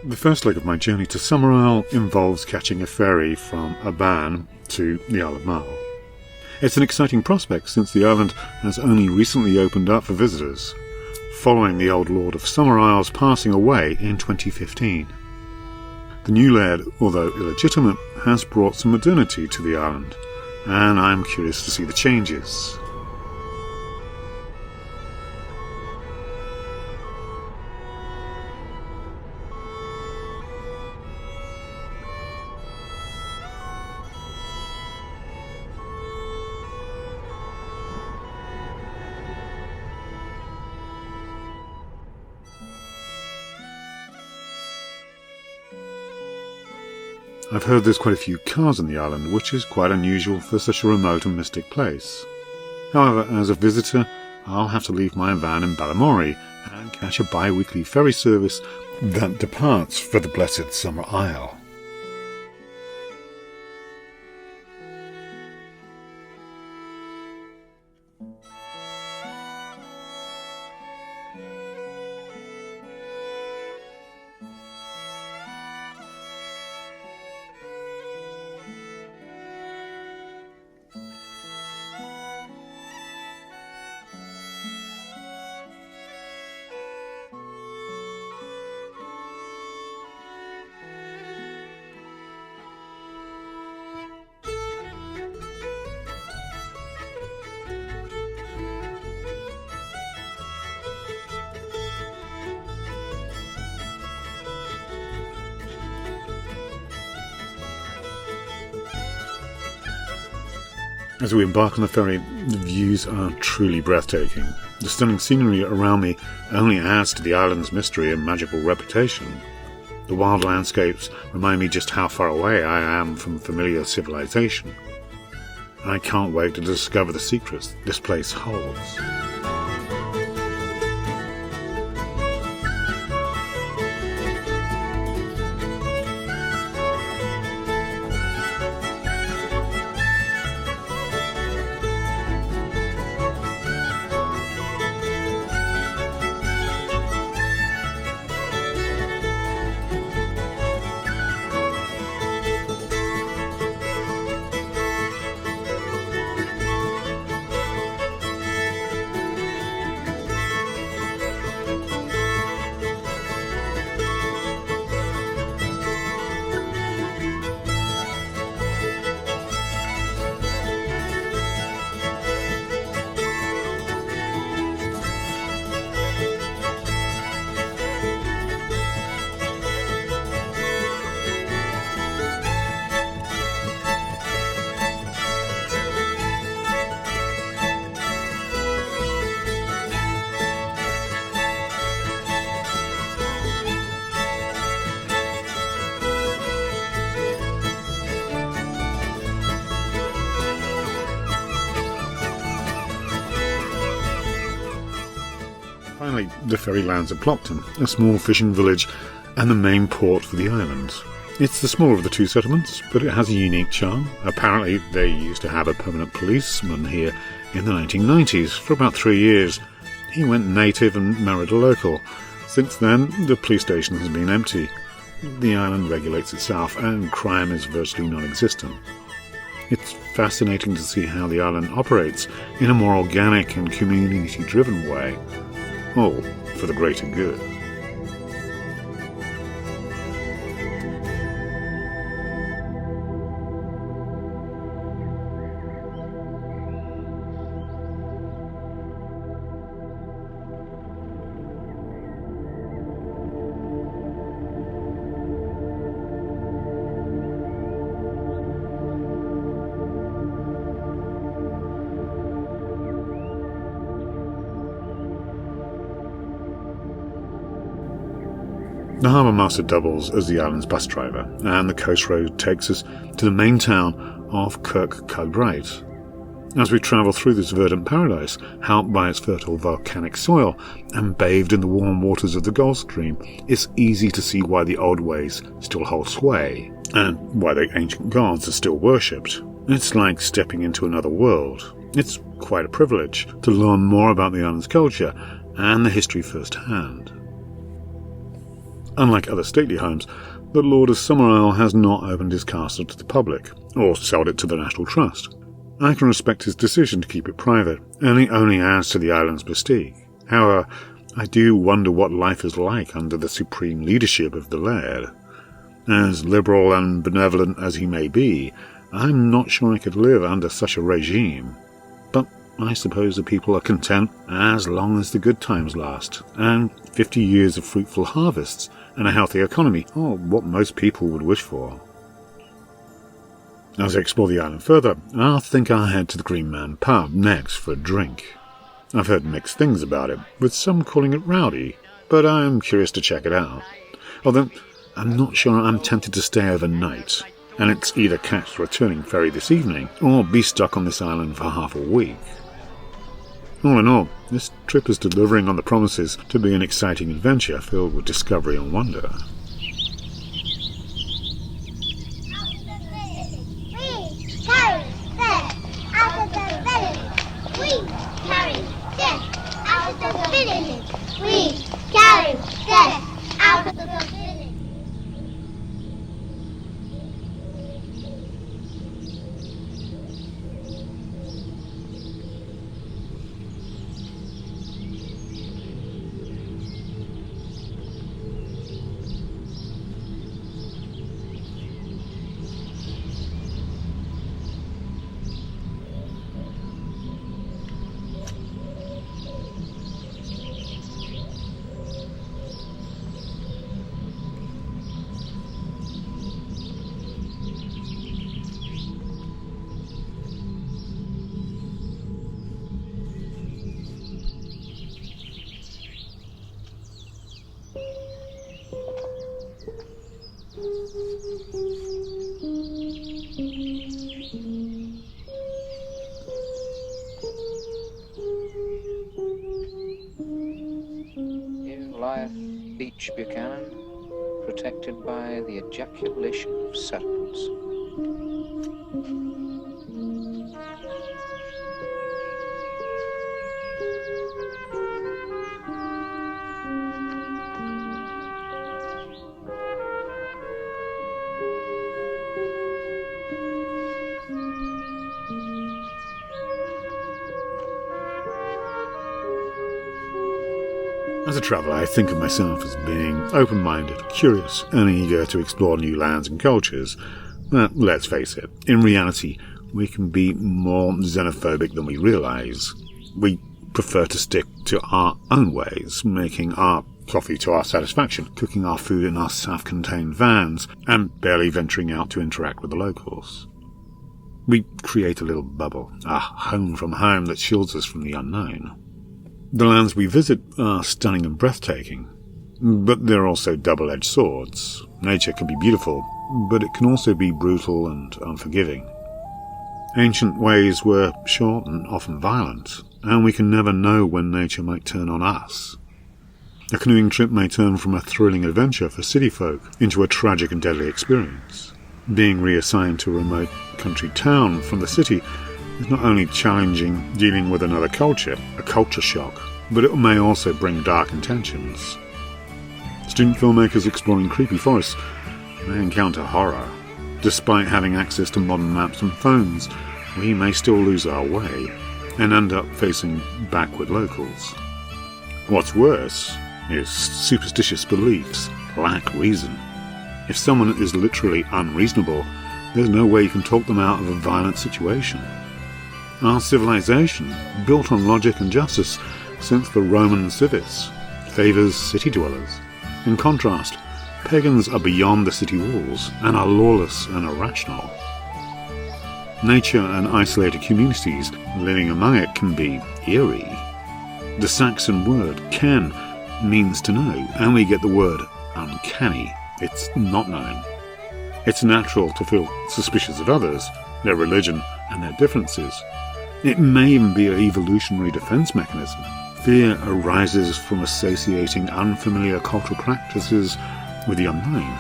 The first leg of my journey to Summerisle involves catching a ferry from Arran to the Isle of Mull. It's an exciting prospect since the island has only recently opened up for visitors, following the old Lord of Summerisle's passing away in 2015. The new laird, although illegitimate, has brought some modernity to the island, and I'm curious to see the changes. I've heard there's quite a few cars on the island, which is quite unusual for such a remote and mystic place. However, as a visitor, I'll have to leave my van in Balamory and catch a bi-weekly ferry service that departs for the blessed Summerisle. As we embark on the ferry, the views are truly breathtaking. The stunning scenery around me only adds to the island's mystery and magical reputation. The wild landscapes remind me just how far away I am from familiar civilization. I can't wait to discover the secrets this place holds. Finally, the ferry lands at Plockton, a small fishing village and the main port for the island. It's the smaller of the two settlements, but it has a unique charm. Apparently, they used to have a permanent policeman here in the 1990s for about 3 years. He went native and married a local. Since then, the police station has been empty. The island regulates itself, and crime is virtually non-existent. It's fascinating to see how the island operates in a more organic and community-driven way, all for the greater good. The harbour master doubles as the island's bus driver, and the coast road takes us to the main town of Kirkcudbright. As we travel through this verdant paradise, helped by its fertile volcanic soil and bathed in the warm waters of the Gulf Stream, it's easy to see why the old ways still hold sway, and why the ancient gods are still worshipped. It's like stepping into another world. It's quite a privilege to learn more about the island's culture and the history firsthand. Unlike other stately homes, the Lord of Summerisle has not opened his castle to the public, or sold it to the National Trust. I can respect his decision to keep it private, and it only adds to the island's mystique. However, I do wonder what life is like under the supreme leadership of the Laird. As liberal and benevolent as he may be, I'm not sure I could live under such a regime. But I suppose the people are content as long as the good times last, and 50 years of fruitful harvests and a healthy economy are what most people would wish for. As I explore the island further, I think I'll head to the Green Man pub next for a drink. I've heard mixed things about it, with some calling it rowdy, but I'm curious to check it out. Although I'm not sure I'm tempted to stay overnight, and it's either catch the returning ferry this evening or be stuck on this island for half a week. All in all, this trip is delivering on the promises to be an exciting adventure filled with discovery and wonder. Buchanan, protected by the ejaculation of serpents. As a traveller, I think of myself as being open-minded, curious, and eager to explore new lands and cultures. But let's face it, in reality, we can be more xenophobic than we realise. We prefer to stick to our own ways, making our coffee to our satisfaction, cooking our food in our self-contained vans, and barely venturing out to interact with the locals. We create a little bubble, a home from home that shields us from the unknown. The lands we visit are stunning and breathtaking, but they're also double-edged swords. Nature can be beautiful, but it can also be brutal and unforgiving. Ancient ways were short and often violent, and we can never know when nature might turn on us. A canoeing trip may turn from a thrilling adventure for city folk into a tragic and deadly experience. Being reassigned to a remote country town from the city is not only challenging dealing with another culture, a culture shock, but it may also bring dark intentions. Student filmmakers exploring creepy forests may encounter horror. Despite having access to modern maps and phones, we may still lose our way and end up facing backward locals. What's worse is superstitious beliefs lack reason. If someone is literally unreasonable, there's no way you can talk them out of a violent situation. Our civilization, built on logic and justice since the Roman civis, favours city dwellers. In contrast, pagans are beyond the city walls and are lawless and irrational. Nature and isolated communities living among it can be eerie. The Saxon word ken means to know, and we get the word uncanny. It's not known. It's natural to feel suspicious of others, their religion, and their differences. It may even be an evolutionary defense mechanism. Fear arises from associating unfamiliar cultural practices with the unknown,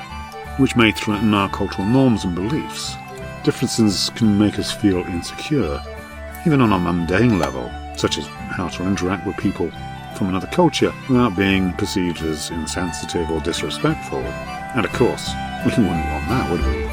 which may threaten our cultural norms and beliefs. Differences can make us feel insecure, even on a mundane level, such as how to interact with people from another culture without being perceived as insensitive or disrespectful. And of course, we wouldn't want that, would we?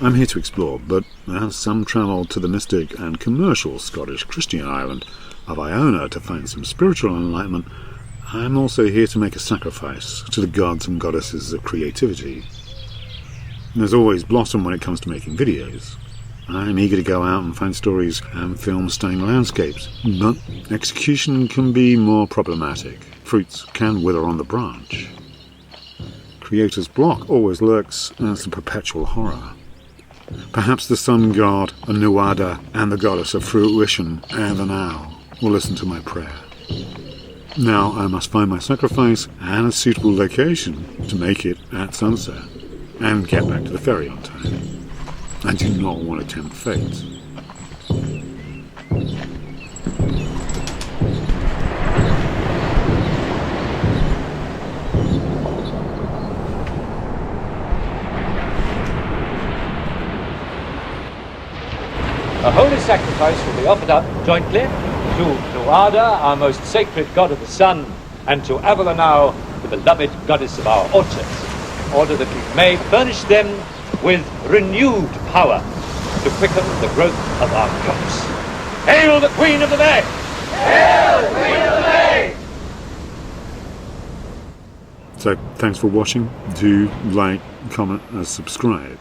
I'm here to explore, but as some travelled to the mystic and commercial Scottish Christian island of Iona to find some spiritual enlightenment, I'm also here to make a sacrifice to the gods and goddesses of creativity. There's always blossom when it comes to making videos. I'm eager to go out and find stories and film stunning landscapes, but execution can be more problematic. Fruits can wither on the branch. Creator's block always lurks as the perpetual horror. Perhaps the sun god, a Nuada, and the goddess of fruition, and the now, will listen to my prayer. Now I must find my sacrifice and a suitable location to make it at sunset, and get back to the ferry on time. I do not want to tempt fate. A holy sacrifice will be offered up jointly to Nuada, our most sacred god of the sun, and to Avalanau, the beloved goddess of our orchards, in order that we may furnish them with renewed power to quicken the growth of our crops. Hail the Queen of the May! Hail the Queen of the May! So, thanks for watching. Do like, comment and subscribe.